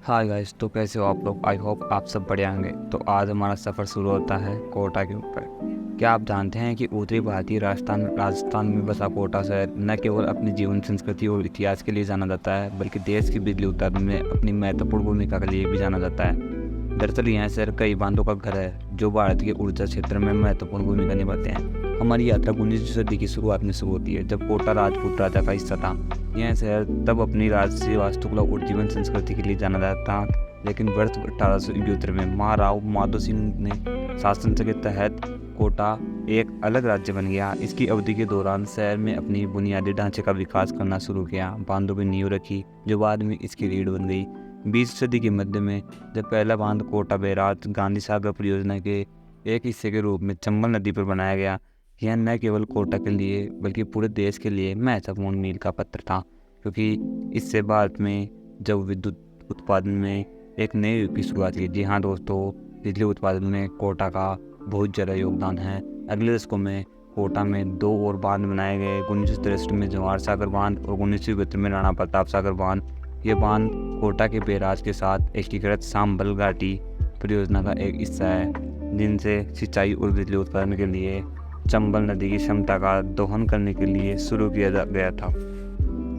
Hi guys, तो कैसे हो आप लोग। आई होप आप सब बढ़िया होंगे। तो आज हमारा सफ़र शुरू होता है कोटा के ऊपर। क्या आप जानते हैं कि उत्तरी भारतीय राजस्थान में बसा कोटा शहर न केवल अपनी जीवन संस्कृति और इतिहास के लिए जाना जाता है, बल्कि देश की बिजली उत्पादन में अपनी महत्वपूर्ण भूमिका के लिए भी जाना जाता है। दरअसल यह शहर कई बांधों का घर है जो भारत के ऊर्जा क्षेत्र में महत्वपूर्ण भूमिका निभाते हैं। हमारी यात्रा 19वीं सदी की शुरुआत में शुरू होती है, जब कोटा राजपूत राजा का हिस्सा था। यह शहर तब अपनी राजसी वास्तुकला और जीवन संस्कृति के लिए जाना जाता था, लेकिन वर्ष 1871 में महाराव माधो सिंह ने शासन के तहत कोटा एक अलग राज्य बन गया। इसकी अवधि के दौरान शहर में अपनी बुनियादी ढांचे का विकास करना शुरू किया, बांधों की नींव रखी जो बाद में इसकी रीढ़ बन गई। 20वीं सदी के मध्य में जब पहला बांध कोटा बैराज गांधी सागर परियोजना के एक हिस्से के रूप में चंबल नदी पर बनाया गया, यह न केवल कोटा के लिए बल्कि पूरे देश के लिए महत्वपूर्ण मील का पत्थर था, क्योंकि इससे भारत में जब विद्युत उत्पादन में एक नए युग की शुरुआत की। जी हाँ दोस्तों, बिजली उत्पादन में कोटा का बहुत ज़्यादा योगदान है। अगले दशकों में कोटा में 2 और बांध बनाए गए। 1963 में जवाहर सागर बांध और 1972 में राणा प्रताप सागर बांध। ये बांध कोटा के बैराज के साथ एकीकृत सांबल घाटी परियोजना का एक हिस्सा है, जिनसे सिंचाई और बिजली उत्पादन के लिए चंबल नदी की क्षमता का दोहन करने के लिए शुरू किया गया था।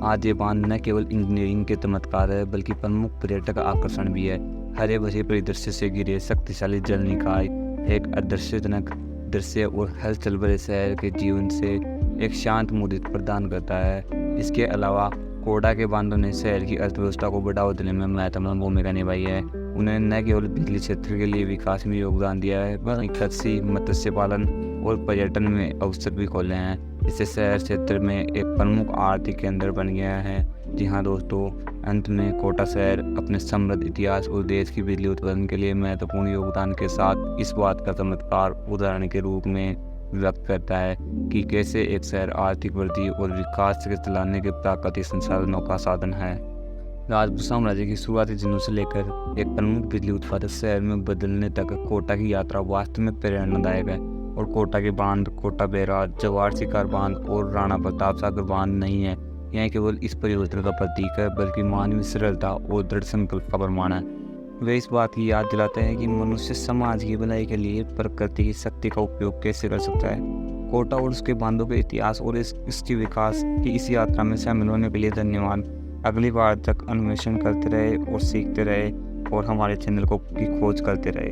आज ये बांध न केवल इंजीनियरिंग के चमत्कार है, बल्कि प्रमुख पर्यटक आकर्षण भी है। हरे भरे परिदृश्य से घिरे शक्तिशाली जल निकाय एक आदर्शजनक दृश्य और हलचल भरे शहर के जीवन से एक शांत मुद्रित प्रदान करता है। इसके अलावा कोटा के बांधों ने शहर की अर्थव्यवस्था को बढ़ावा देने में महत्वपूर्ण भूमिका निभाई है। उन्होंने न केवल बिजली क्षेत्र के लिए विकास में योगदान दिया है, बल्कि कृषि, मत्स्य पालन और पर्यटन में अवसर भी खोले हैं। इससे शहर क्षेत्र में एक प्रमुख आर्थिक केंद्र बन गया है। जी हाँ दोस्तों, अंत में कोटा शहर अपने समृद्ध इतिहास और देश की बिजली उत्पादन के लिए महत्वपूर्ण योगदान के साथ इस बात का चमत्कार उदाहरण के रूप में व्यक्त करता है कि कैसे एक शहर आर्थिक वृद्धि और विकास के चलाने के प्राकृतिक संसाधनों का साधन है। राजपूत साम्राज्य की शुरुआती दिनों से लेकर एक प्रमुख बिजली उत्पादक शहर में बदलने तक कोटा की यात्रा वास्तव में प्रेरणादायक है। और कोटा के बांध, कोटा बैराज, जवाहर शिकार बांध और राणा प्रताप सागर बांध नहीं है, यह केवल इस परिवर्तन का प्रतीक है, बल्कि मानवीय सरलता और दृढ़ संकल्प का प्रमाण है। वे इस बात की याद दिलाते हैं कि मनुष्य समाज की भलाई के लिए प्रकृति की शक्ति का उपयोग कैसे कर सकता है। कोटा और उसके बांधों के इतिहास और इसके विकास की इस यात्रा में शामिल होने के लिए धन्यवाद। अगली बार तक अन्वेषण करते रहे और सीखते रहे और हमारे चैनल की खोज करते रहे।